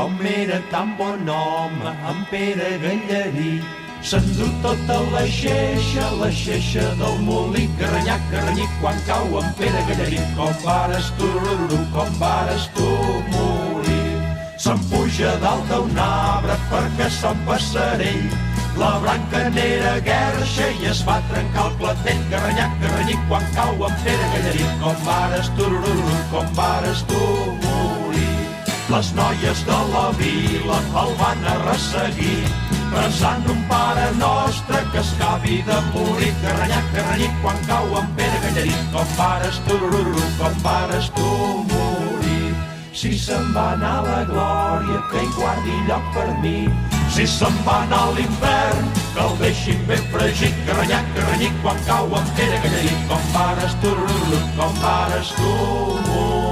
Com era tan bon home, en Pere Gallarí, s'endú tota la xeixa del molí. Carranyac, carranyic, quan cau en Pere Gallarí, com vares tu, com vares tu morir. Se'n puja dalt d'un arbre perquè son passarell, la branca n'era guerxa i es va trencar el clatell. Carranyac, carranyic, quan cau en Pere Gallarí, com vares tu, com vares tu morir. Les noies de la vila el van a resseguir, rezant un Pare Nostre que es acabi de morir. Carranyac, carranyic, quan cau en Pere Gallarí, com vares tu, com vares tu morir. Si se'n va anar a la glòria, que hi guardi lloc per mi. Si se'n va anar a l'infern, que el deixin ben fregit. Carranyac, carranyic, quan cau en Pere Gallarí, com vares tu, com vares tu morir.